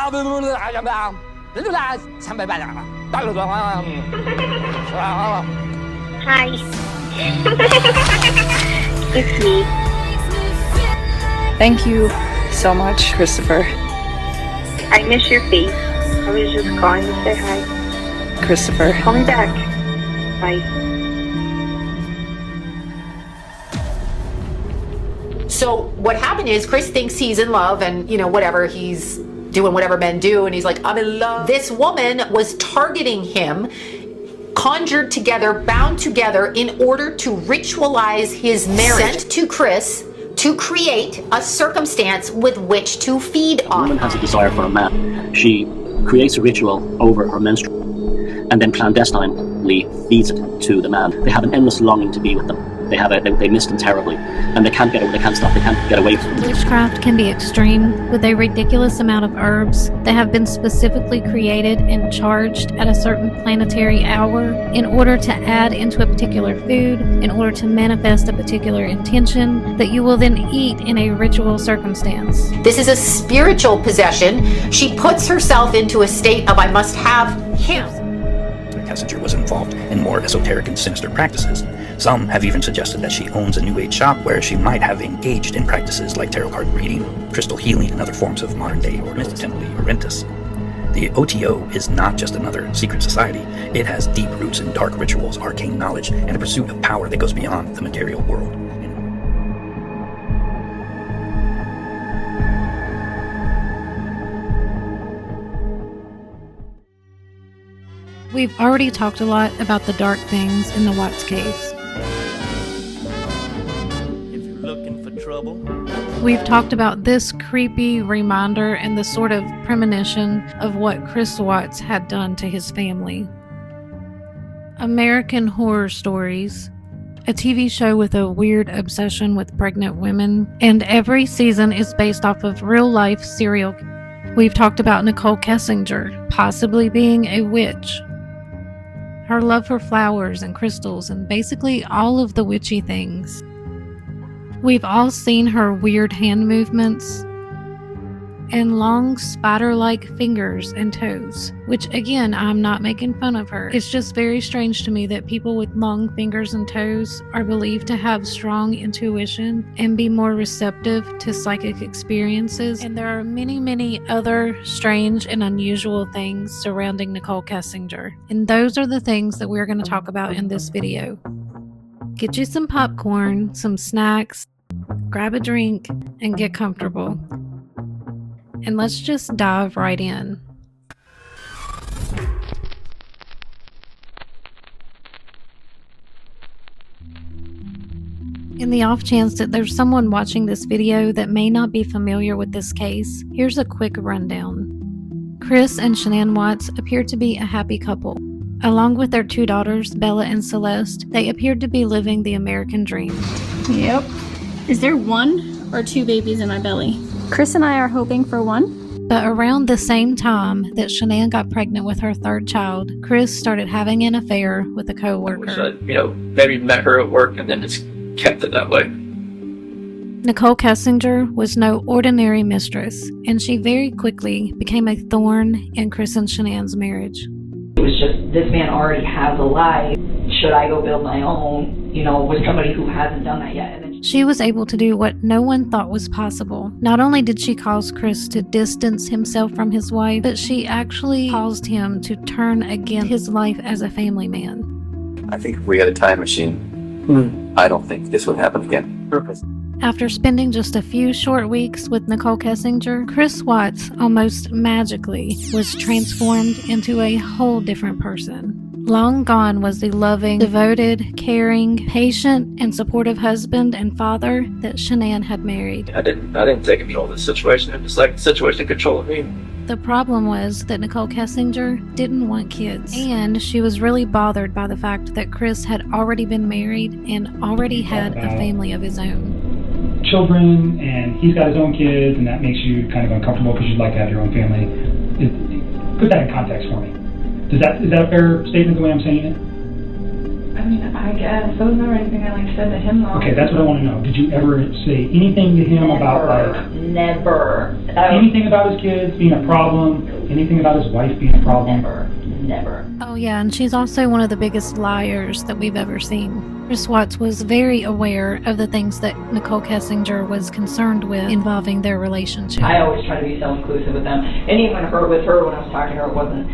Hi. It's me. Thank you so much, Christopher. I miss your face. I was just calling to say hi. Christopher. Call me back. Bye. So what happened is Chris thinks he's in love and, you know, whatever, he's doing whatever men do, and he's like, I'm in love. This woman was targeting him, conjured together, bound together in order to ritualize his marriage. Sent to Chris to create a circumstance with which to feed on. A woman has a desire for a man. She creates a ritual over her menstrual and then clandestinely feeds it to the man. They have an endless longing to be with them. They miss them terribly, and they can't get away from them. Witchcraft can be extreme, with a ridiculous amount of herbs that have been specifically created and charged at a certain planetary hour in order to add into a particular food, in order to manifest a particular intention that you will then eat in a ritual circumstance. This is a spiritual possession. She puts herself into a state of, I must have him. Kessinger was involved in more esoteric and sinister practices. Some have even suggested that she owns a New Age shop where she might have engaged in practices like tarot card reading, crystal healing, and other forms of modern-day mysticism or rentus. The OTO is not just another secret society. It has deep roots in dark rituals, arcane knowledge, and a pursuit of power that goes beyond the material world. We've already talked a lot about the dark things in the Watts case. If you're looking for trouble. We've talked about this creepy reminder and the sort of premonition of what Chris Watts had done to his family. American Horror Stories, a TV show with a weird obsession with pregnant women, and every season is based off of real-life serial. We've talked about Nichol Kessinger possibly being a witch. Her love for flowers and crystals and basically all of the witchy things. We've all seen her weird hand movements and long spider-like fingers and toes, which again, I'm not making fun of her. It's just very strange to me that people with long fingers and toes are believed to have strong intuition and be more receptive to psychic experiences. And there are many, many other strange and unusual things surrounding Nichol Kessinger. And those are the things that we're going to talk about in this video. Get you some popcorn, some snacks, grab a drink, and get comfortable. And let's just dive right in. In the off chance that there's someone watching this video that may not be familiar with this case, here's a quick rundown. Chris and Shanann Watts appeared to be a happy couple. Along with their two daughters, Bella and Celeste, they appeared to be living the American dream. Yep. Is there one or two babies in my belly? Chris and I are hoping for one. But around the same time that Shanann got pregnant with her third child, Chris started having an affair with a co-worker. Maybe met her at work and then just kept it that way. Nichol Kessinger was no ordinary mistress, and she very quickly became a thorn in Chris and Shanann's marriage. It was just, this man already has a life. Should I go build my own, with somebody who hasn't done that yet? She was able to do what no one thought was possible. Not only did she cause Chris to distance himself from his wife, but she actually caused him to turn against his life as a family man. I think if we had a time machine, I don't think this would happen again. After spending just a few short weeks with Nichol Kessinger, Chris Watts almost magically was transformed into a whole different person. Long gone was the loving, devoted, caring, patient, and supportive husband and father that Shanann had married. I didn't take control of the situation. It was like the situation controlling me. The problem was that Nichol Kessinger didn't want kids, and she was really bothered by the fact that Chris had already been married and already had a family of his own. Children, and he's got his own kids, and that makes you kind of uncomfortable because you'd like to have your own family. Put that in context for me. Is that a fair statement the way I'm saying it? I mean, I guess. That was never anything I said to him though. Okay, that's what I want to know. Did you ever say anything to him about Never. anything about his kids being a problem? Anything about his wife being a problem? Never. Oh yeah, and she's also one of the biggest liars that we've ever seen. Chris Watts was very aware of the things that Nichol Kessinger was concerned with involving their relationship. I always try to be self-inclusive with them. And even with her, when I was talking to her, it wasn't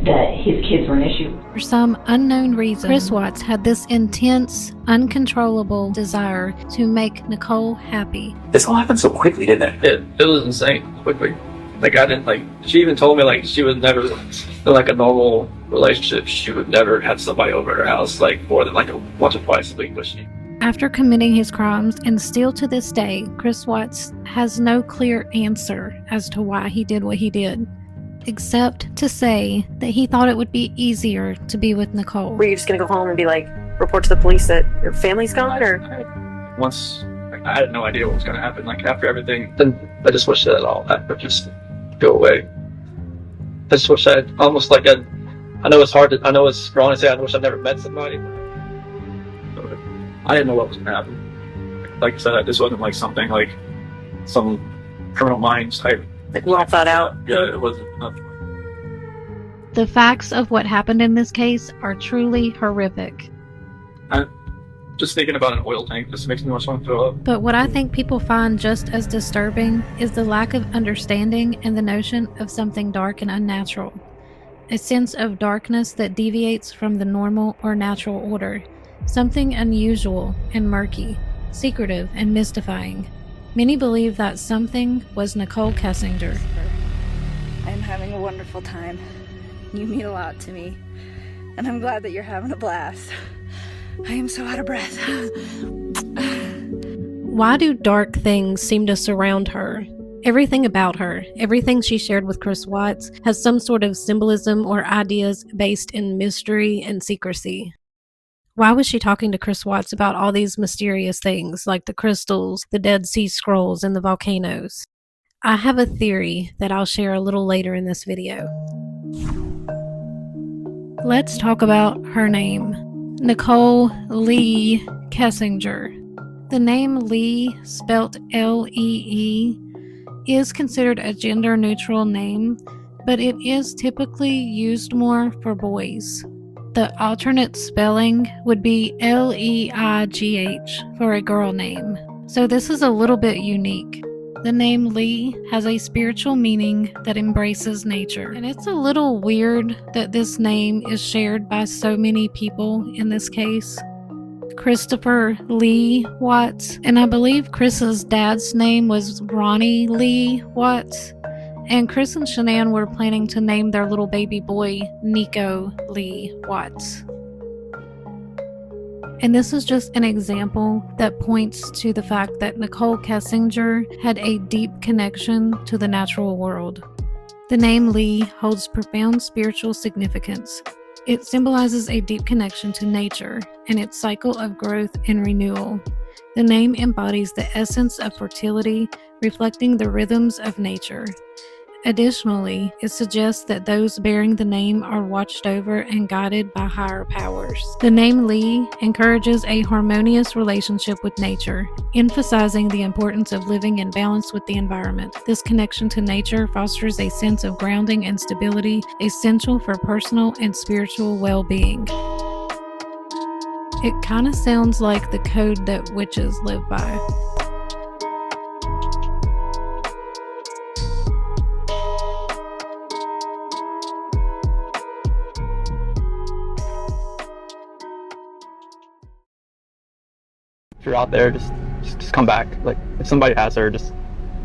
that his kids were an issue. For some unknown reason, Chris Watts had this intense, uncontrollable desire to make Nichol happy. This all happened so quickly, didn't it? It was insane quickly. Like I didn't she even told me she would never in a normal relationship, she would never have somebody over at her house more than once or twice a week, but she. After committing his crimes, and still to this day, Chris Watts has no clear answer as to why he did what he did, except to say that he thought it would be easier to be with Nichol. Were you just gonna go home and be report to the police that your family's gone, or? Once I had no idea what was going to happen. After everything, then I just wish that all that would just go away. I just wish I know it's hard I know it's wrong to say I wish I'd never met somebody. But I didn't know what was going to happen. Like I said, this wasn't something some criminal minds type. Well thought out. Yeah, it wasn't nothing. The facts of what happened in this case are truly horrific. Just thinking about an oil tank just makes me want to throw up. But what I think people find just as disturbing is the lack of understanding and the notion of something dark and unnatural. A sense of darkness that deviates from the normal or natural order. Something unusual and murky, secretive and mystifying. Many believe that something was Nichol Kessinger. I'm having a wonderful time. You mean a lot to me. And I'm glad that you're having a blast. I am so out of breath. Why do dark things seem to surround her? Everything about her, everything she shared with Chris Watts, has some sort of symbolism or ideas based in mystery and secrecy. Why was she talking to Chris Watts about all these mysterious things, like the crystals, the Dead Sea Scrolls, and the volcanoes? I have a theory that I'll share a little later in this video. Let's talk about her name. Nichol Lee Kessinger. The name Lee, spelt L-E-E, is considered a gender-neutral name, but it is typically used more for boys. The alternate spelling would be L-E-I-G-H for a girl name, so this is a little bit unique. The name Lee has a spiritual meaning that embraces nature, and it's a little weird that this name is shared by so many people in this case. Christopher Lee Watts, and I believe Chris's dad's name was Ronnie Lee Watts, and Chris and Shanann were planning to name their little baby boy Nico Lee Watts. And this is just an example that points to the fact that Nichol Kessinger had a deep connection to the natural world. The name Lee holds profound spiritual significance. It symbolizes a deep connection to nature and its cycle of growth and renewal. The name embodies the essence of fertility, reflecting the rhythms of nature. Additionally, it suggests that those bearing the name are watched over and guided by higher powers. The name Lee encourages a harmonious relationship with nature, emphasizing the importance of living in balance with the environment. This connection to nature fosters a sense of grounding and stability, essential for personal and spiritual well-being. It kind of sounds like the code that witches live by. If you're out there, just come back. If somebody has her, just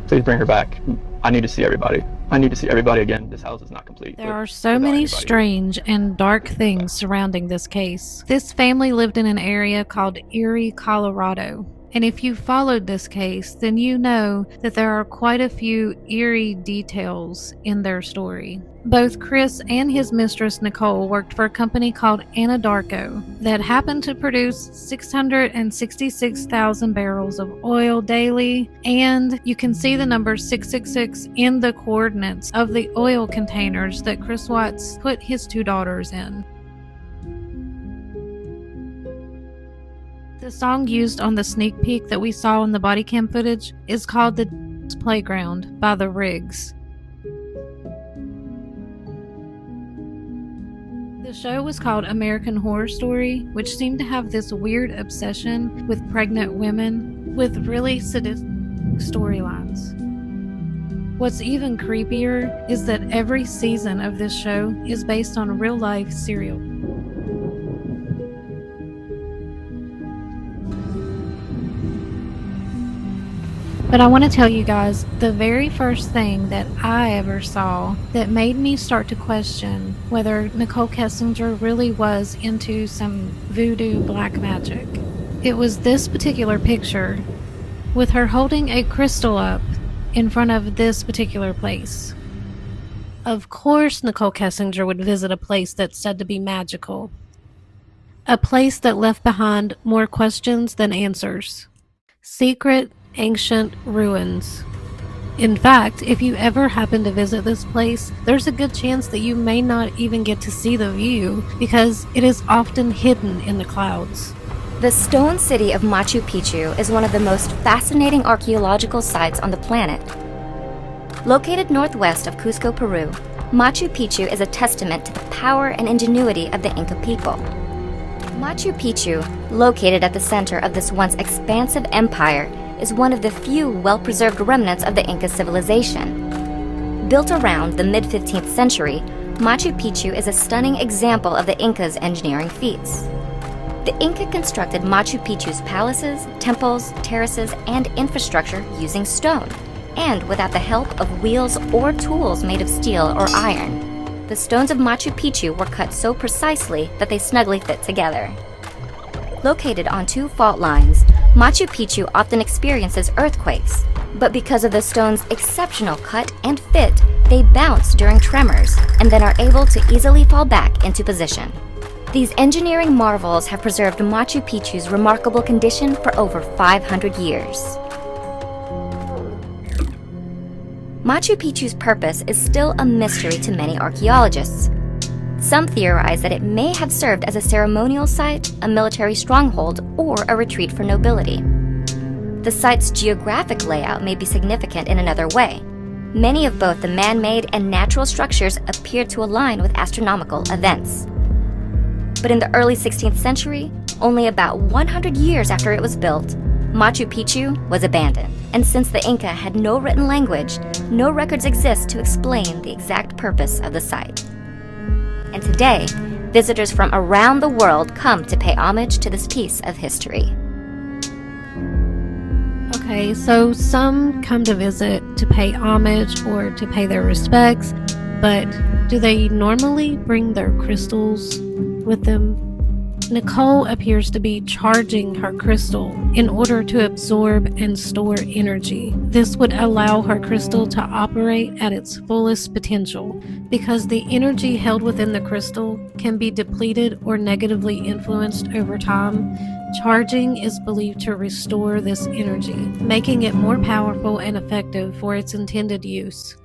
please bring her back. I need to see everybody. I need to see everybody again. This house is not complete. There are so many strange and dark things surrounding this case. This family lived in an area called Eerie, Colorado. And if you followed this case, then you know that there are quite a few eerie details in their story. Both Chris and his mistress Nichol worked for a company called Anadarko that happened to produce 666,000 barrels of oil daily, and you can see the number 666 in the coordinates of the oil containers that Chris Watts put his two daughters in. The song used on the sneak peek that we saw in the body cam footage is called the D3viL'S PlAyGrOuNd by the Rigs. The show was called American Horror Story, which seemed to have this weird obsession with pregnant women with really sadistic storylines. What's even creepier is that every season of this show is based on real-life serial. But I want to tell you guys, the very first thing that I ever saw that made me start to question whether Nichol Kessinger really was into some voodoo black magic. It was this particular picture with her holding a crystal up in front of this particular place. Of course Nichol Kessinger would visit a place that's said to be magical. A place that left behind more questions than answers. Secret, ancient ruins. In fact, if you ever happen to visit this place, there's a good chance that you may not even get to see the view because it is often hidden in the clouds. The stone city of Machu Picchu is one of the most fascinating archaeological sites on the planet. Located northwest of Cusco, Peru, Machu Picchu is a testament to the power and ingenuity of the Inca people. Machu Picchu, located at the center of this once expansive empire, is one of the few well-preserved remnants of the Inca civilization. Built around the mid-15th century, Machu Picchu is a stunning example of the Incas' engineering feats. The Inca constructed Machu Picchu's palaces, temples, terraces, and infrastructure using stone, and without the help of wheels or tools made of steel or iron. The stones of Machu Picchu were cut so precisely that they snugly fit together. Located on two fault lines, Machu Picchu often experiences earthquakes, but because of the stone's exceptional cut and fit, they bounce during tremors and then are able to easily fall back into position. These engineering marvels have preserved Machu Picchu's remarkable condition for over 500 years. Machu Picchu's purpose is still a mystery to many archaeologists. Some theorize that it may have served as a ceremonial site, a military stronghold, or a retreat for nobility. The site's geographic layout may be significant in another way. Many of both the man-made and natural structures appear to align with astronomical events. But in the early 16th century, only about 100 years after it was built, Machu Picchu was abandoned. And since the Inca had no written language, no records exist to explain the exact purpose of the site. And today, visitors from around the world come to pay homage to this piece of history. Okay, so some come to visit to pay homage or to pay their respects, but do they normally bring their crystals with them? Nichol appears to be charging her crystal in order to absorb and store energy. This would allow her crystal to operate at its fullest potential because the energy held within the crystal can be depleted or negatively influenced over time. Charging is believed to restore this energy, making it more powerful and effective for its intended use.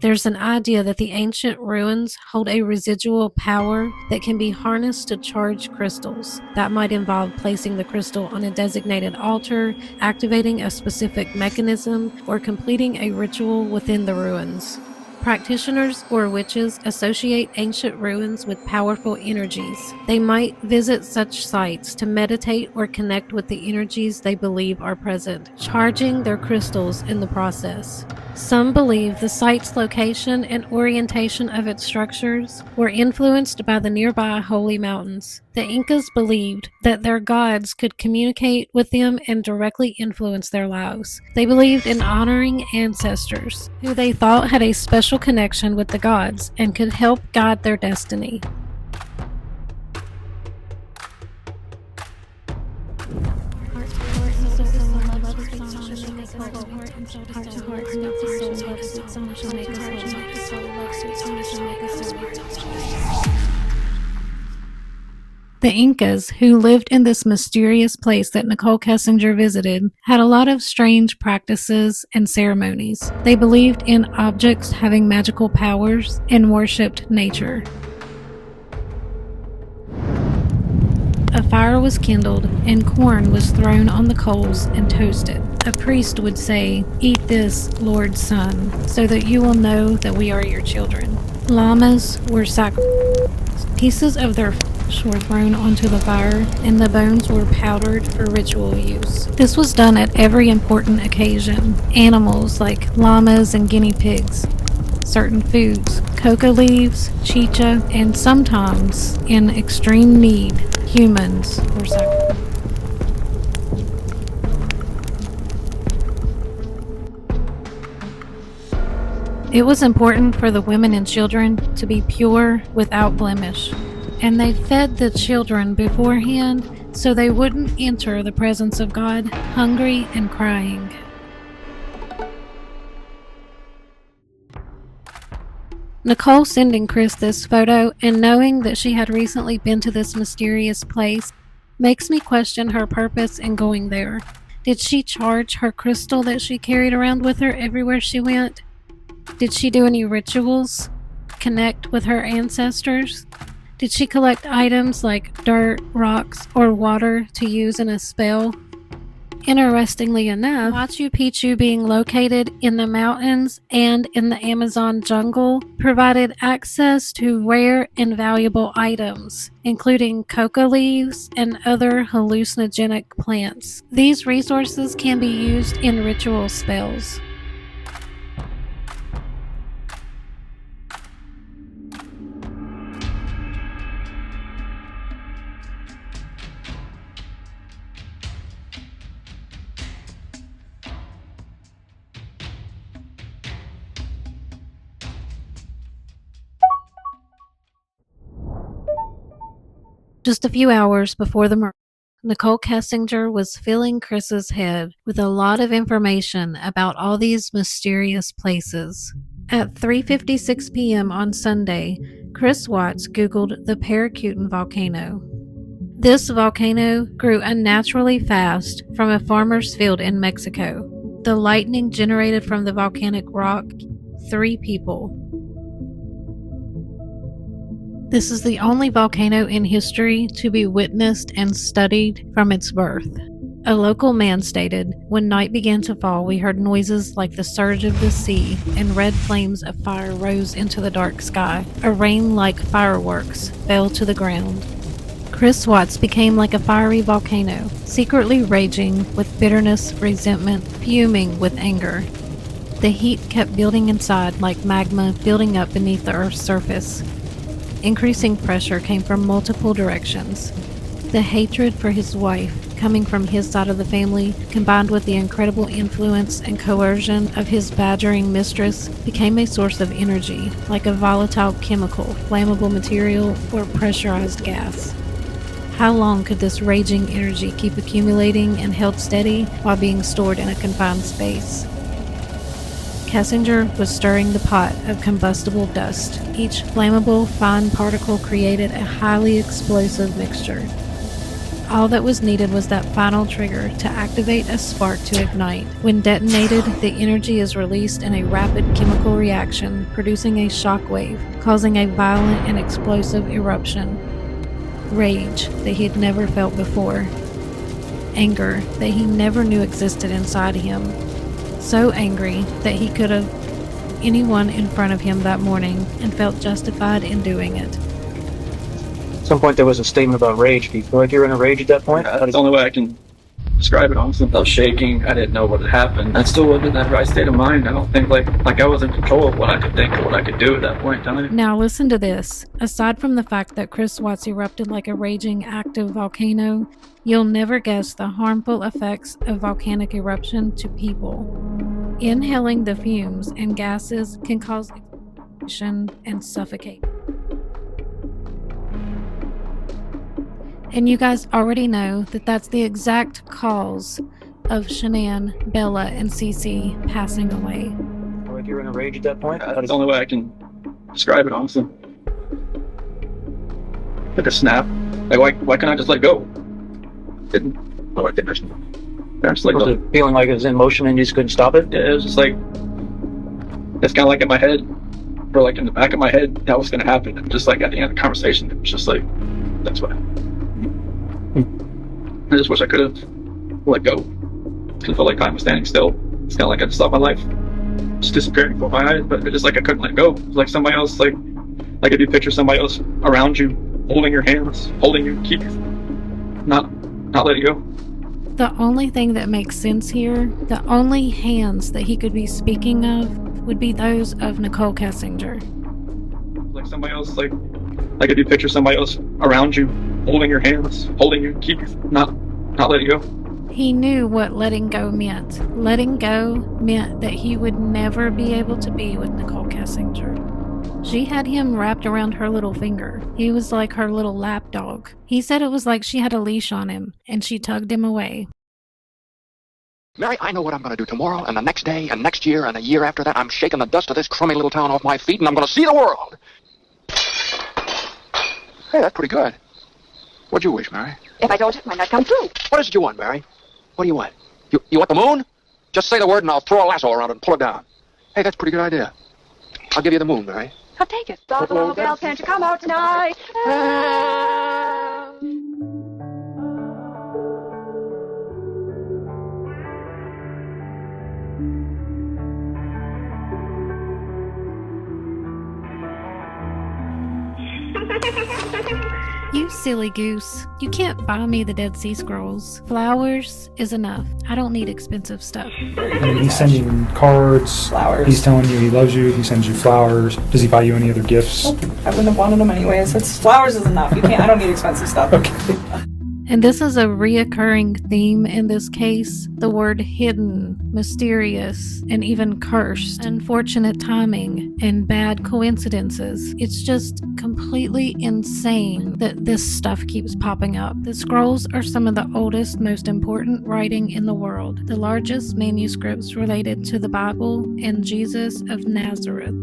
There's an idea that the ancient ruins hold a residual power that can be harnessed to charge crystals. That might involve placing the crystal on a designated altar, activating a specific mechanism, or completing a ritual within the ruins. Practitioners or witches associate ancient ruins with powerful energies. They might visit such sites to meditate or connect with the energies they believe are present, charging their crystals in the process. Some believe the site's location and orientation of its structures were influenced by the nearby holy mountains. The Incas believed that their gods could communicate with them and directly influence their lives. They believed in honoring ancestors, who they thought had a special connection with the gods and could help guide their destiny. The Incas, who lived in this mysterious place that Nichol Kessinger visited, had a lot of strange practices and ceremonies. They believed in objects having magical powers and worshipped nature. a fire was kindled and corn was thrown on the coals and toasted. A priest would say, "Eat this, Lord's son, so that you will know that we are your children." Llamas were sacrificed. Pieces of their flesh were thrown onto the fire, and the bones were powdered for ritual use. This was done at every important occasion. Animals like llamas and guinea pigs, certain foods, coca leaves, chicha, and sometimes, in extreme need, humans were sacrificed. It was important for the women and children to be pure without blemish, and they fed the children beforehand so they wouldn't enter the presence of God hungry and crying. Nichol sending Chris this photo and knowing that she had recently been to this mysterious place makes me question her purpose in going there. Did she charge her crystal that she carried around with her everywhere she went? Did she do any rituals? Connect with her ancestors? Did she collect items like dirt, rocks, or water to use in a spell? Interestingly enough, Machu Picchu being located in the mountains and in the Amazon jungle provided access to rare and valuable items, including coca leaves and other hallucinogenic plants. These resources can be used in ritual spells. Just a few hours before the murder, Nichol Kessinger was filling Chris's head with a lot of information about all these mysterious places. At 3:56 p.m. on Sunday, Chris Watts Googled the Paracutan volcano. This volcano grew unnaturally fast from a farmer's field in Mexico. The lightning generated from the volcanic rock killed 3 people. This is the only volcano in history to be witnessed and studied from its birth. A local man stated, "When night began to fall, we heard noises like the surge of the sea, and red flames of fire rose into the dark sky. A rain like fireworks fell to the ground." Chris Watts became like a fiery volcano, secretly raging with bitterness, resentment, fuming with anger. The heat kept building inside like magma building up beneath the Earth's surface. Increasing pressure came from multiple directions. The hatred for his wife, coming from his side of the family, combined with the incredible influence and coercion of his badgering mistress, became a source of energy, like a volatile chemical, flammable material, or pressurized gas. How long could this raging energy keep accumulating and held steady while being stored in a confined space? Kessinger was stirring the pot of combustible dust. Each flammable, fine particle created a highly explosive mixture. All that was needed was that final trigger to activate a spark to ignite. When detonated, the energy is released in a rapid chemical reaction, producing a shock wave, causing a violent and explosive eruption. Rage that he had never felt before. Anger that he never knew existed inside him. So angry that he could have anyone in front of him that morning and felt justified in doing it. At some point there was a statement about rage. Do you feel like you're in a rage at that point? That's the only way I can describe it, honestly. I was shaking. I didn't know what had happened. I still wasn't in that right state of mind. I don't think like I was in control of what I could think or what I could do at that point in time. Now listen to this. Aside from the fact that Chris Watts erupted like a raging active volcano, you'll never guess the harmful effects of volcanic eruption to people. Inhaling the fumes and gases can cause exhaustion and suffocate. And you guys already know that that's the exact cause of Shanann, Bella, and Cece passing away. Feel like you're in a rage at that point? That's the only way I can describe it, honestly. Like a snap. Like why can't I just let go? Didn't. No, I didn't. Just like was it feeling like it was in motion and you just couldn't stop it? Yeah, it was just like it's kind of like in my head, or like in the back of my head, that was gonna happen. And just like at the end of the conversation, it was just like that's what happened. I just wish I could have let go. I felt like time was standing still. It's kind of like I just thought my life was disappearing before my eyes, but it just like I couldn't let go. It was like somebody else, like if you picture somebody else around you, holding your hands, holding you, keep not letting go. The only thing that makes sense here, the only hands that he could be speaking of, would be those of Nichol Kessinger. Like somebody else, like if you picture somebody else around you, holding your hands, holding you, keep not letting go. He knew what letting go meant. Letting go meant that he would never be able to be with Nichol Kessinger. She had him wrapped around her little finger. He was like her little lapdog. He said it was like she had a leash on him, and she tugged him away. Mary, I know what I'm going to do tomorrow, and the next day, and next year, and a year after that. I'm shaking the dust of this crummy little town off my feet, and I'm going to see the world. Hey, that's pretty good. What'd you wish, Mary? If I don't, it might not come true. What is it you want, Mary? What do you want? You want the moon? Just say the word, and I'll throw a lasso around it and pull it down. Hey, that's a pretty good idea. I'll give you the moon, Mary. I'll take it. Buffalo Bill, can't you come out tonight? You silly goose. You can't buy me the Dead Sea Scrolls. Flowers is enough. I don't need expensive stuff. He's sending you cards. Flowers. He's telling you he loves you. He sends you flowers. Does he buy you any other gifts? Nope. I wouldn't have wanted them anyways. Flowers is enough. I don't need expensive stuff. Okay. And this is a reoccurring theme in this case. The word hidden, mysterious, and even cursed, unfortunate timing, and bad coincidences. It's just completely insane that this stuff keeps popping up. The scrolls are some of the oldest, most important writing in the world. The largest manuscripts related to the Bible and Jesus of Nazareth.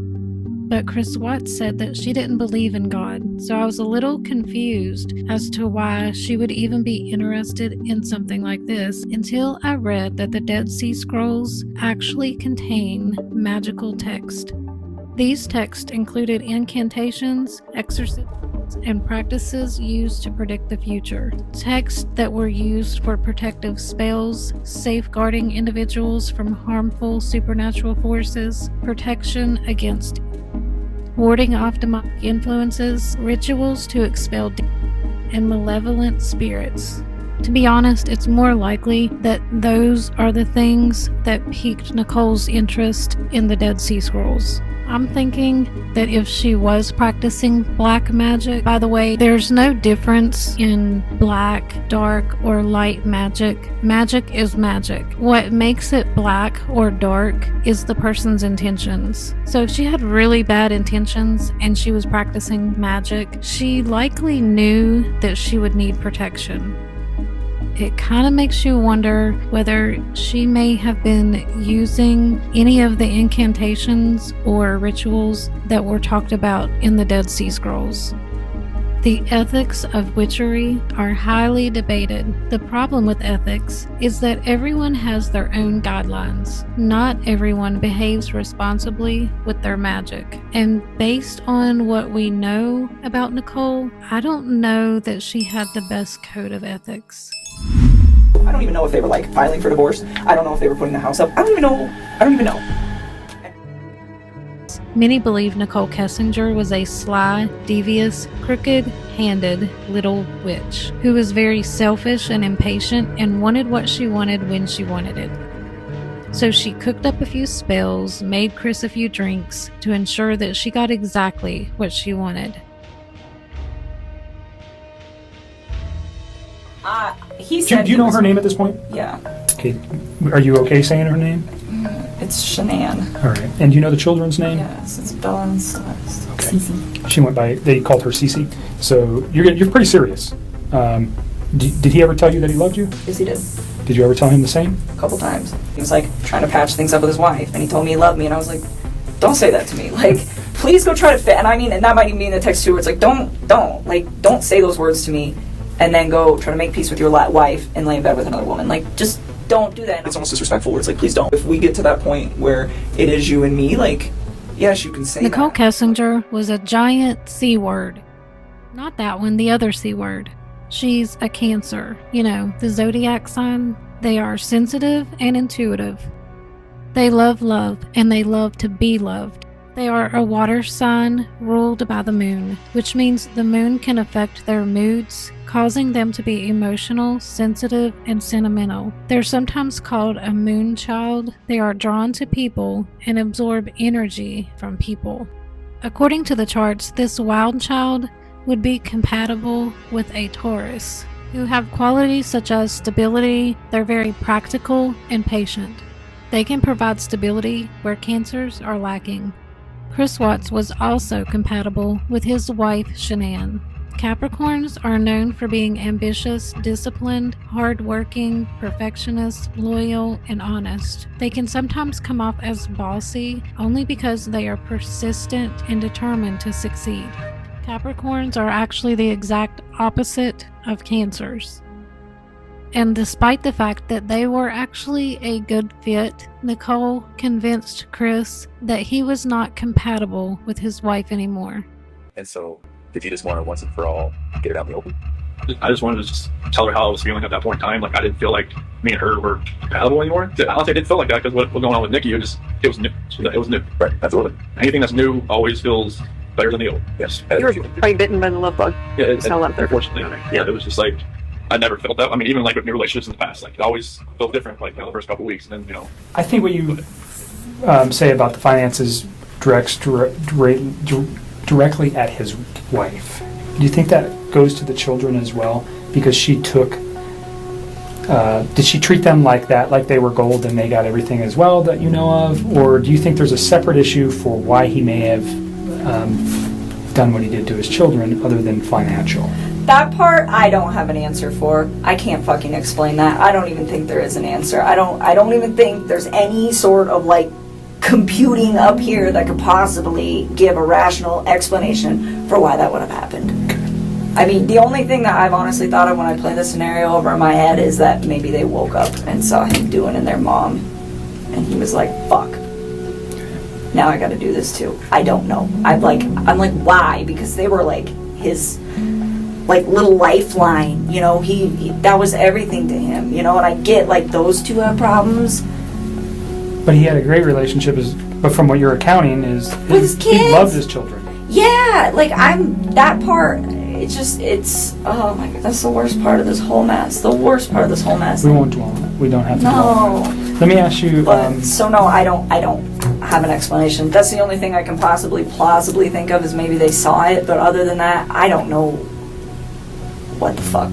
But Chris Watts said that she didn't believe in God, so I was a little confused as to why she would even be interested in something like this until I read that the Dead Sea Scrolls actually contain magical text. These texts included incantations, exorcisms, and practices used to predict the future. Texts that were used for protective spells, safeguarding individuals from harmful supernatural forces, protection against warding off demonic influences, rituals to expel demons, and malevolent spirits. To be honest, it's more likely that those are the things that piqued Nichole's interest in the Dead Sea Scrolls. I'm thinking that if she was practicing black magic, by the way, there's no difference in black, dark, or light magic. Magic is magic. What makes it black or dark is the person's intentions. So if she had really bad intentions and she was practicing magic, she likely knew that she would need protection. It kind of makes you wonder whether she may have been using any of the incantations or rituals that were talked about in the Dead Sea Scrolls. The ethics of witchery are highly debated. The problem with ethics is that everyone has their own guidelines. Not everyone behaves responsibly with their magic. And based on what we know about Nichole, I don't know that she had the best code of ethics. I don't even know if they were like filing for divorce. I don't know if they were putting the house up. I don't even know. Many believe Nichol Kessinger was a sly, devious, crooked-handed little witch who was very selfish and impatient and wanted what she wanted when she wanted it. So she cooked up a few spells, made Chris a few drinks to ensure that she got exactly what she wanted. He said Do you know her name at this point? Yeah. Okay. Are you okay saying her name? It's Shanann. All right. And do you know the children's name? Yes, it's Bella and Celeste. Okay. Cece. She went by, they called her Cece. So you're pretty serious. Did he ever tell you that he loved you? Yes, he did. Did you ever tell him the same? A couple times. He was like trying to patch things up with his wife, and he told me he loved me, and I was like, don't say that to me. Like, please go try to fit. And I mean, and that might even mean the text too, where it's like, don't say those words to me, and then go try to make peace with your wife and lay in bed with another woman. Like, just don't do that. It's almost disrespectful where it's like, please don't. If we get to that point where it is you and me, like, yes, you can say Nichol that. Kessinger was a giant C word. Not that one, the other C word. She's a Cancer, the Zodiac sign. They are sensitive and intuitive. They love love and they love to be loved. They are a water sign ruled by the moon, which means the moon can affect their moods, causing them to be emotional, sensitive, and sentimental. They're sometimes called a moon child. They are drawn to people and absorb energy from people. According to the charts, this wild child would be compatible with a Taurus, who have qualities such as stability. They're very practical and patient. They can provide stability where Cancers are lacking. Chris Watts was also compatible with his wife, Shanann. Capricorns are known for being ambitious, disciplined, hardworking, perfectionist, loyal, and honest. They can sometimes come off as bossy only because they are persistent and determined to succeed. Capricorns are actually the exact opposite of Cancers. And despite the fact that they were actually a good fit, Nichol convinced Chris that he was not compatible with his wife anymore. And so, did you just want to once and for all get it out in the open? I just wanted to just tell her how I was feeling at that point in time. Like, I didn't feel like me and her were compatible anymore. Honestly, I didn't feel like that because what was going on with Nikki, it was new. It was new. Right, absolutely. Anything that's new always feels better than the old. Yes. You were probably bitten by the love bug. Yeah, unfortunately. Yeah, it was just like, I never felt that. I mean, even like with new relationships in the past, like it always felt different. Like the first couple of weeks, and then I think what you say about the finances directly at his wife. Do you think that goes to the children as well? Because she took. Did she treat them like that, like they were gold and they got everything as well that you know of, or do you think there's a separate issue for why he may have done what he did to his children, other than financial? That part I don't have an answer for. I can't fucking explain that. I don't even think there is an answer. I don't even think there's any sort of like computing up here that could possibly give a rational explanation for why that would have happened. I mean, the only thing that I've honestly thought of when I play this scenario over in my head is that maybe they woke up and saw him doing in their mom, and he was like, fuck. Now I gotta do this too. I don't know. I'm like, why? Because they were like his like little lifeline, he that was everything to him, and I get like those two have problems. But he had a great relationship, but from what you're accounting is with his kids. He loved his children. Yeah, like that part, it's oh my god, that's the worst part of this whole mess. The worst part of this whole mess. We won't dwell on it. We don't have to dwell on it. Let me ask you. So no, I don't have an explanation. That's the only thing I can possibly plausibly think of is maybe they saw it, but other than that, I don't know what the fuck.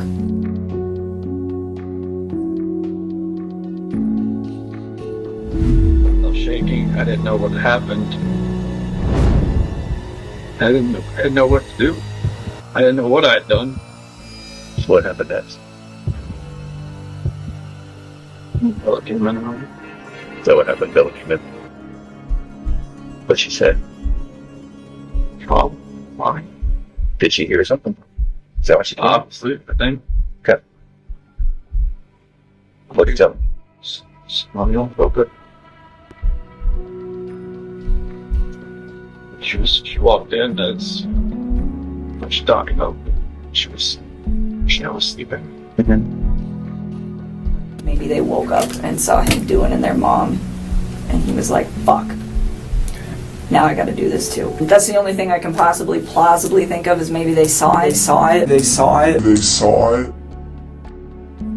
I was shaking. I didn't know what had happened. I didn't know what to do. I didn't know what I had done. So what happened next? Bella came in. Is that what happened? Bella came in. What she said? Oh, why? Did she hear something? Is that what she did? Obviously, I think. Okay. What did you tell him? Ceremonial, real good. She walked in as she talking about. She was sleeping. Maybe they woke up and saw him doing in their mom, and he was like, fuck. Now I gotta do this too. That's the only thing I can possibly plausibly think of is maybe they saw it.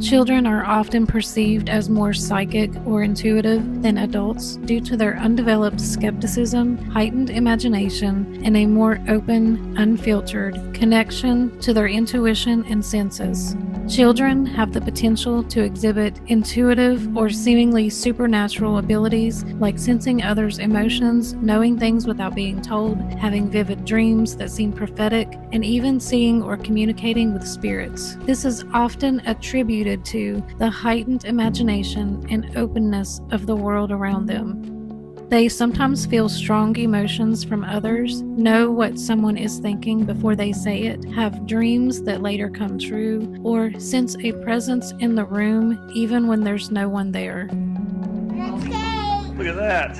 Children are often perceived as more psychic or intuitive than adults due to their undeveloped skepticism, heightened imagination, and a more open, unfiltered connection to their intuition and senses. Children have the potential to exhibit intuitive or seemingly supernatural abilities like sensing others' emotions, knowing things without being told, having vivid dreams that seem prophetic, and even seeing or communicating with spirits. This is often attributed to the heightened imagination and openness of the world around them. They sometimes feel strong emotions from others, know what someone is thinking before they say it, have dreams that later come true, or sense a presence in the room even when there's no one there. Look at that.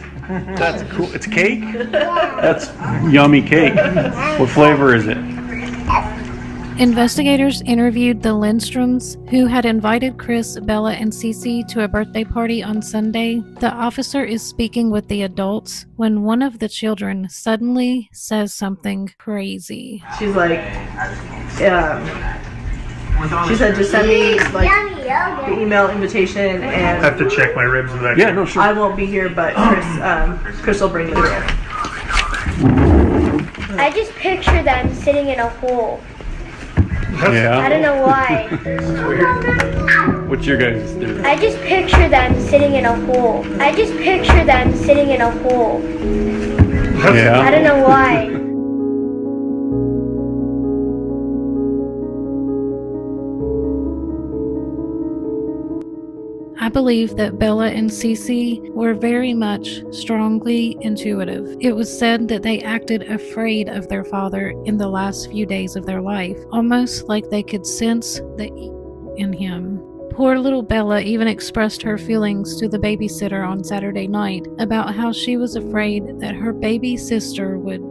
That's cool. It's cake? That's yummy cake. What flavor is it? Investigators interviewed the Lindstroms, who had invited Chris, Bella, and Cece to a birthday party on Sunday. The officer is speaking with the adults when one of the children suddenly says something crazy. She's like, she said just send me like the email invitation I and have to check my ribs and that. Yeah, no, sure. I won't be here, but Chris will bring the beer. I just picture them sitting in a hole. Yeah. I don't know why. What's your guys' do? I just picture them sitting in a hole. I just picture them sitting in a hole. Yeah. I don't know why. I believe that Bella and Cece were very much strongly intuitive. It was said that they acted afraid of their father in the last few days of their life, almost like they could sense the evil in him. Poor little Bella even expressed her feelings to the babysitter on Saturday night about how she was afraid that her baby sister would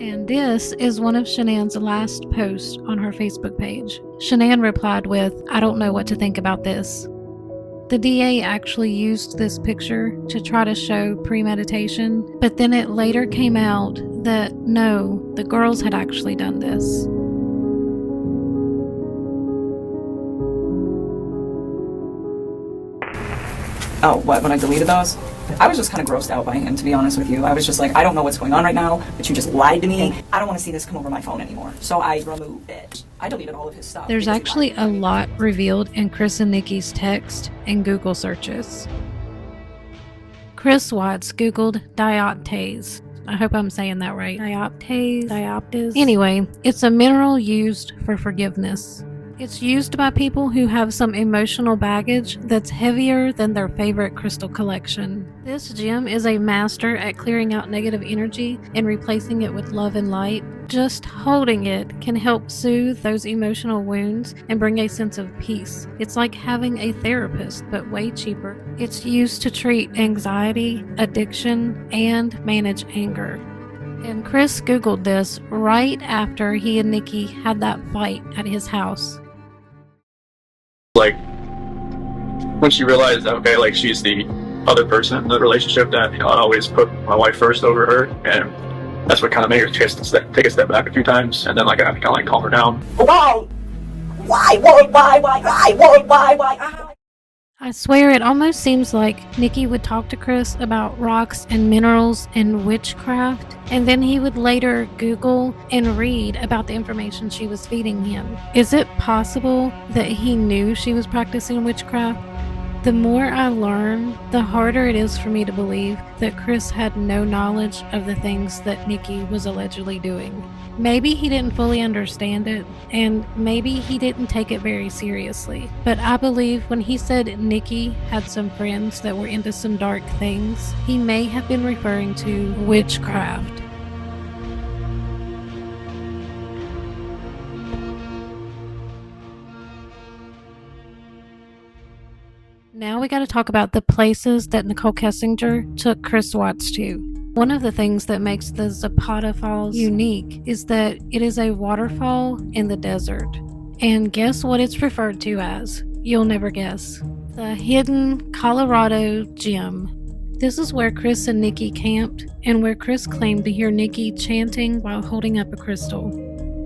And this is one of Shanann's last posts on her Facebook page. Shanann replied with, "I don't know what to think about this." The DA actually used this picture to try to show premeditation, but then it later came out that no, the girls had actually done this. Oh, what, when I deleted those? I was just kind of grossed out by him, to be honest with you. I was just like, I don't know what's going on right now, but you just lied to me. I don't want to see this come over my phone anymore. So I removed it. I deleted all of his stuff. There's actually a lot revealed in Chris and Nikki's text and Google searches. Chris Watts Googled dioptase. I hope I'm saying that right. Dioptase. Anyway, it's a mineral used for forgiveness. It's used by people who have some emotional baggage that's heavier than their favorite crystal collection. This gem is a master at clearing out negative energy and replacing it with love and light. Just holding it can help soothe those emotional wounds and bring a sense of peace. It's like having a therapist, but way cheaper. It's used to treat anxiety, addiction, and manage anger. And Chris Googled this right after he and Nikki had that fight at his house. Like, when she realized that, okay, like, she's the other person in the relationship, that, you know, I always put my wife first over her, and that's what kind of made her take a step back a few times, and then, like, I had to kind of, like, calm her down. Why? I swear it almost seems like Nikki would talk to Chris about rocks and minerals and witchcraft, and then he would later Google and read about the information she was feeding him. Is it possible that he knew she was practicing witchcraft? The more I learn, the harder it is for me to believe that Chris had no knowledge of the things that Nikki was allegedly doing. Maybe he didn't fully understand it, and maybe he didn't take it very seriously. But I believe when he said Nikki had some friends that were into some dark things, he may have been referring to witchcraft. Now we got to talk about the places that Nichol Kessinger took Chris Watts to. One of the things that makes the Zapata Falls unique is that it is a waterfall in the desert. And guess what it's referred to as? You'll never guess. The Hidden Colorado Gem. This is where Chris and Nikki camped, and where Chris claimed to hear Nikki chanting while holding up a crystal.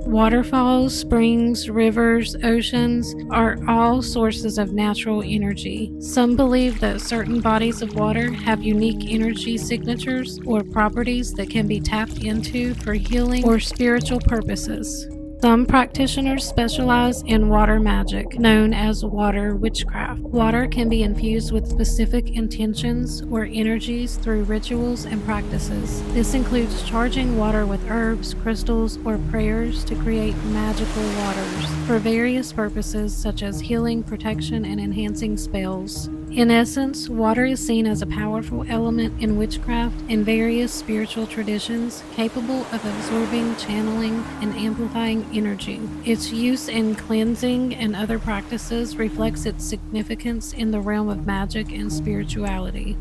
Waterfalls, springs, rivers, oceans are all sources of natural energy. Some believe that certain bodies of water have unique energy signatures or properties that can be tapped into for healing or spiritual purposes. Some practitioners specialize in water magic, known as water witchcraft. Water can be infused with specific intentions or energies through rituals and practices. This includes charging water with herbs, crystals, or prayers to create magical waters for various purposes such as healing, protection, and enhancing spells. In essence, water is seen as a powerful element in witchcraft and various spiritual traditions, capable of absorbing, channeling, and amplifying energy. Its use in cleansing and other practices reflects its significance in the realm of magic and spirituality.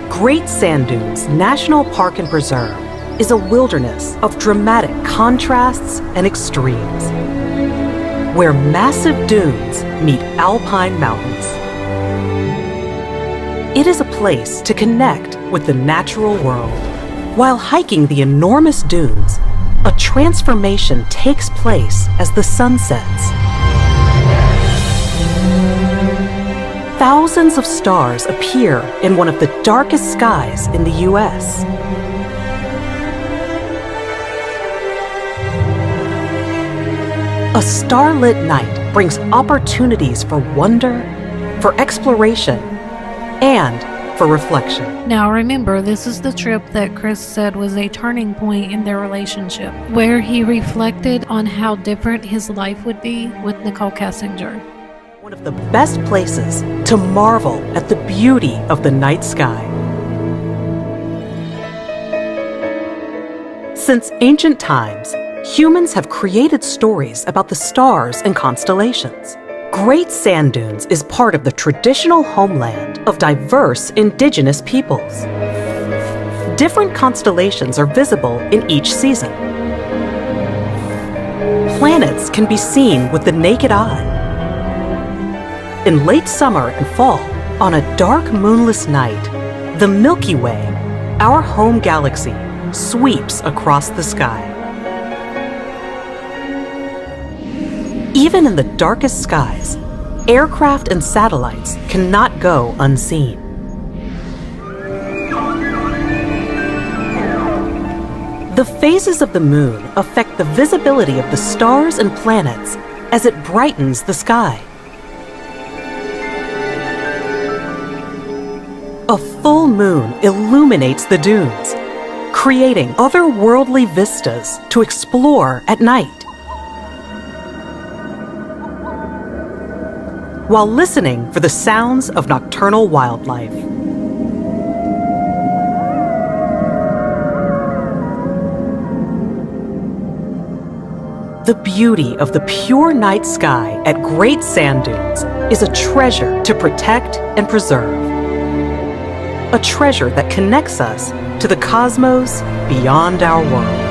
Great Sand Dunes National Park and Preserve is a wilderness of dramatic contrasts and extremes, where massive dunes meet alpine mountains. It is a place to connect with the natural world. While hiking the enormous dunes, a transformation takes place as the sun sets. Thousands of stars appear in one of the darkest skies in the U.S. A starlit night brings opportunities for wonder, for exploration, and for reflection. Now remember, this is the trip that Chris said was a turning point in their relationship, where he reflected on how different his life would be with Nichol Kessinger. One of the best places to marvel at the beauty of the night sky. Since ancient times, humans have created stories about the stars and constellations. Great Sand Dunes is part of the traditional homeland of diverse indigenous peoples. Different constellations are visible in each season. Planets can be seen with the naked eye. In late summer and fall, on a dark moonless night, the Milky Way, our home galaxy, sweeps across the sky. Even in the darkest skies, aircraft and satellites cannot go unseen. The phases of the moon affect the visibility of the stars and planets as it brightens the sky. A full moon illuminates the dunes, creating otherworldly vistas to explore at night. While listening for the sounds of nocturnal wildlife. The beauty of the pure night sky at Great Sand Dunes is a treasure to protect and preserve. A treasure that connects us to the cosmos beyond our world.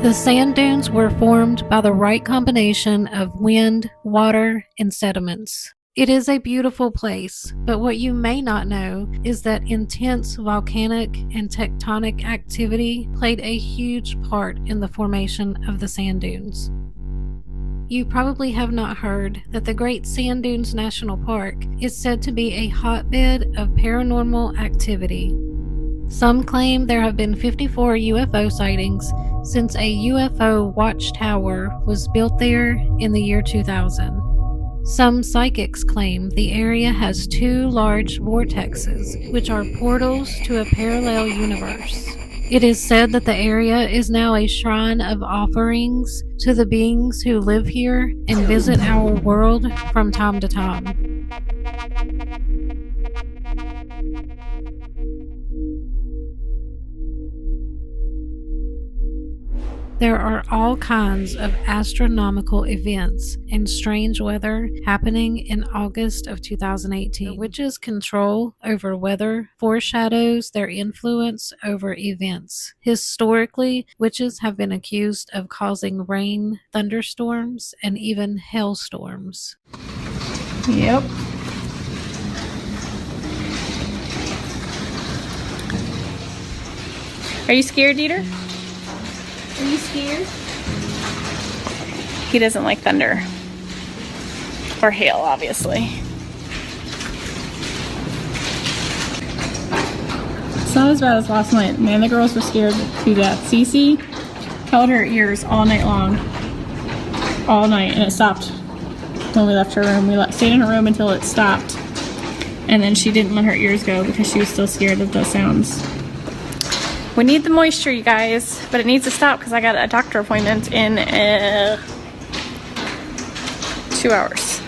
The sand dunes were formed by the right combination of wind, water, and sediments. It is a beautiful place, but what you may not know is that intense volcanic and tectonic activity played a huge part in the formation of the sand dunes. You probably have not heard that the Great Sand Dunes National Park is said to be a hotbed of paranormal activity. Some claim there have been 54 UFO sightings since a UFO watchtower was built there in the year 2000. Some psychics claim the area has 2 large vortexes, which are portals to a parallel universe. It is said that the area is now a shrine of offerings to the beings who live here and visit our world from time to time. There are all kinds of astronomical events and strange weather happening in August of 2018. The witches' control over weather foreshadows their influence over events. Historically, witches have been accused of causing rain, thunderstorms, and even hailstorms. Yep. Are you scared, Dieter? Are you scared? He doesn't like thunder. Or hail, obviously. It's not as bad as last night. Man, the girls were scared to death. Cece held her ears all night long. All night, and it stopped when we left her room. We stayed in her room until it stopped. And then she didn't let her ears go because she was still scared of the sounds. We need the moisture, you guys, but it needs to stop because I got a doctor appointment in 2 hours.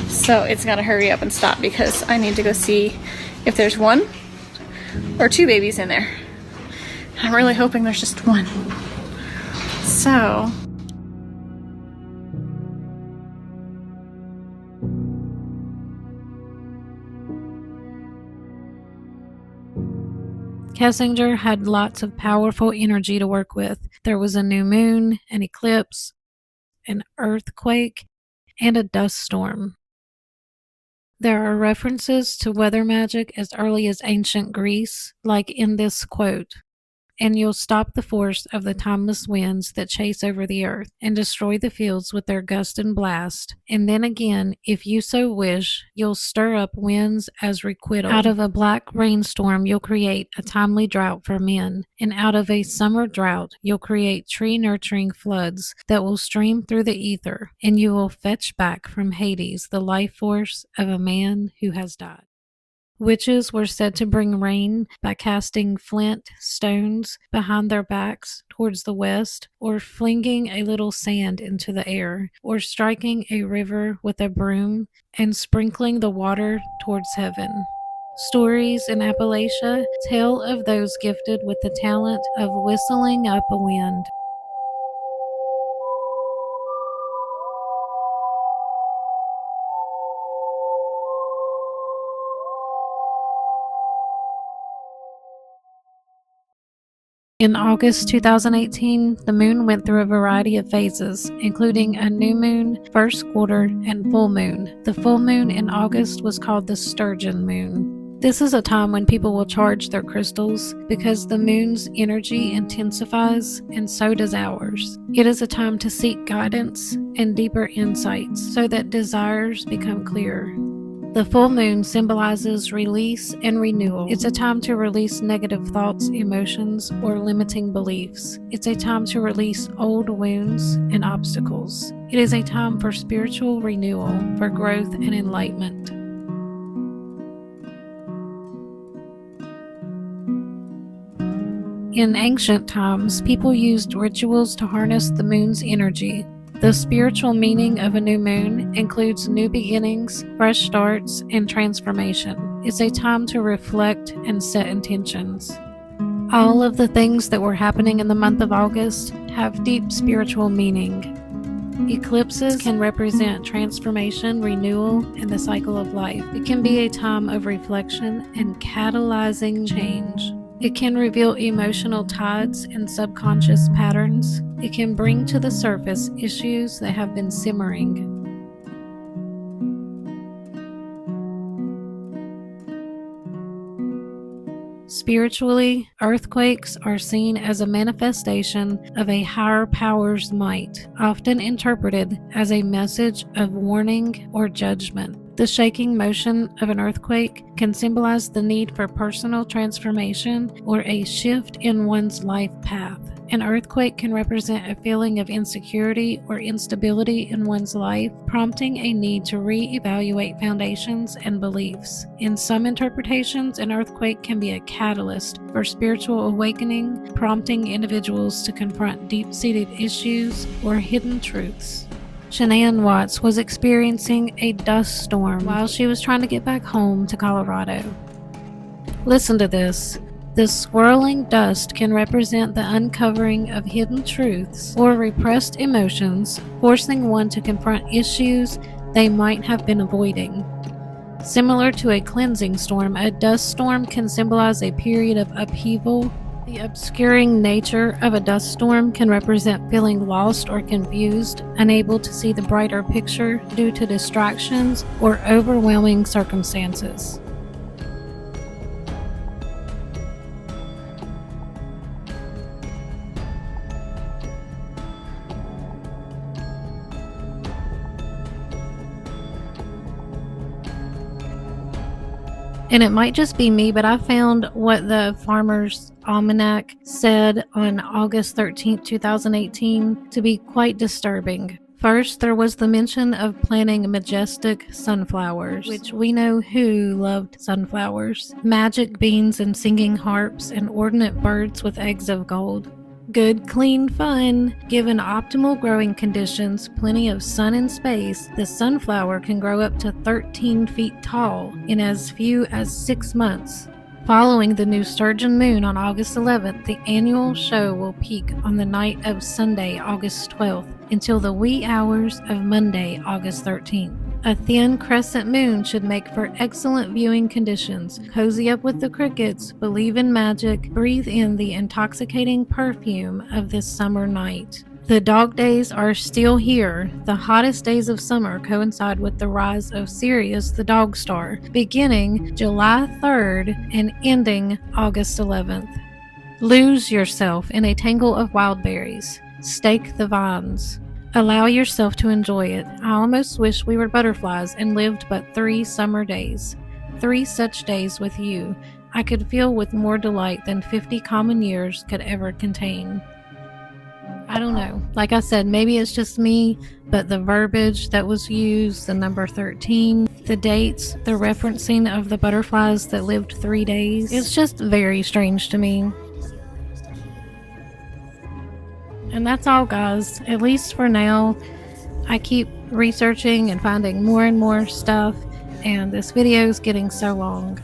So it's gotta hurry up and stop because I need to go see if there's 1 or 2 babies in there. I'm really hoping there's just 1. So Kessinger had lots of powerful energy to work with. There was a new moon, an eclipse, an earthquake, and a dust storm. There are references to weather magic as early as ancient Greece, like in this quote, "And you'll stop the force of the timeless winds that chase over the earth and destroy the fields with their gust and blast. And then again, if you so wish, you'll stir up winds as requital. Out of a black rainstorm, you'll create a timely drought for men. And out of a summer drought, you'll create tree-nurturing floods that will stream through the ether. And you will fetch back from Hades the life force of a man who has died." Witches were said to bring rain by casting flint stones behind their backs towards the west, or flinging a little sand into the air, or striking a river with a broom and sprinkling the water towards heaven. Stories in Appalachia tell of those gifted with the talent of whistling up a wind. In August 2018, the moon went through a variety of phases, including a new moon, first quarter, and full moon. The full moon in August was called the sturgeon moon. This is a time when people will charge their crystals because the moon's energy intensifies and so does ours. It is a time to seek guidance and deeper insights so that desires become clearer. The full moon symbolizes release and renewal. It's a time to release negative thoughts, emotions, or limiting beliefs. It's a time to release old wounds and obstacles. It is a time for spiritual renewal, for growth and enlightenment. In ancient times, people used rituals to harness the moon's energy. The spiritual meaning of a new moon includes new beginnings, fresh starts, and transformation. It's a time to reflect and set intentions. All of the things that were happening in the month of August have deep spiritual meaning. Eclipses can represent transformation, renewal, and the cycle of life. It can be a time of reflection and catalyzing change. It can reveal emotional tides and subconscious patterns. It can bring to the surface issues that have been simmering. Spiritually, earthquakes are seen as a manifestation of a higher power's might, often interpreted as a message of warning or judgment. The shaking motion of an earthquake can symbolize the need for personal transformation or a shift in one's life path. An earthquake can represent a feeling of insecurity or instability in one's life, prompting a need to re-evaluate foundations and beliefs. In some interpretations, an earthquake can be a catalyst for spiritual awakening, prompting individuals to confront deep-seated issues or hidden truths. Shanann Watts was experiencing a dust storm while she was trying to get back home to Colorado. Listen to this. The swirling dust can represent the uncovering of hidden truths or repressed emotions, forcing one to confront issues they might have been avoiding. Similar to a cleansing storm, a dust storm can symbolize a period of upheaval. The obscuring nature of a dust storm can represent feeling lost or confused, unable to see the brighter picture due to distractions or overwhelming circumstances. And it might just be me, but I found what the Farmer's Almanac said on August 13th, 2018 to be quite disturbing. First, there was the mention of planting majestic sunflowers, which we know who loved sunflowers. Magic beans and singing harps and ordinate birds with eggs of gold. Good, clean fun. Given optimal growing conditions, plenty of sun and space, the sunflower can grow up to 13 feet tall in as few as 6 months. Following the new sturgeon moon on August 11th, the annual show will peak on the night of Sunday, August 12th, until the wee hours of Monday, August 13th. A thin crescent moon should make for excellent viewing conditions. Cozy up with the crickets, believe in magic, breathe in the intoxicating perfume of this summer night. The dog days are still here. The hottest days of summer coincide with the rise of Sirius, the dog star, beginning July 3rd and ending August 11th. Lose yourself in a tangle of wild berries. Stake the vines. Allow yourself to enjoy it. I almost wish we were butterflies and lived but 3 summer days. 3 such days with you, I could feel with more delight than 50 common years could ever contain. I don't know. Like I said, maybe it's just me, but the verbiage that was used, the number 13, the dates, the referencing of the butterflies that lived 3 days, it's just very strange to me. And that's all, guys. At least for now. I keep researching and finding more and more stuff, and this video is getting so long.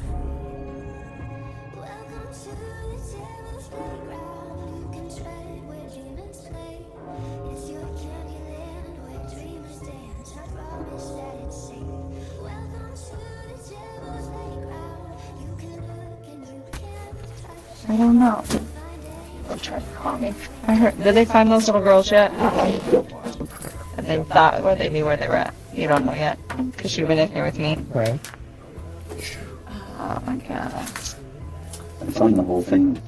I don't know. They'll try to call me. I heard. Did they find those little girls yet? And they thought, or they knew where they were at. You don't know yet, because you've been in here with me. Right. Oh my god. I found the whole thing.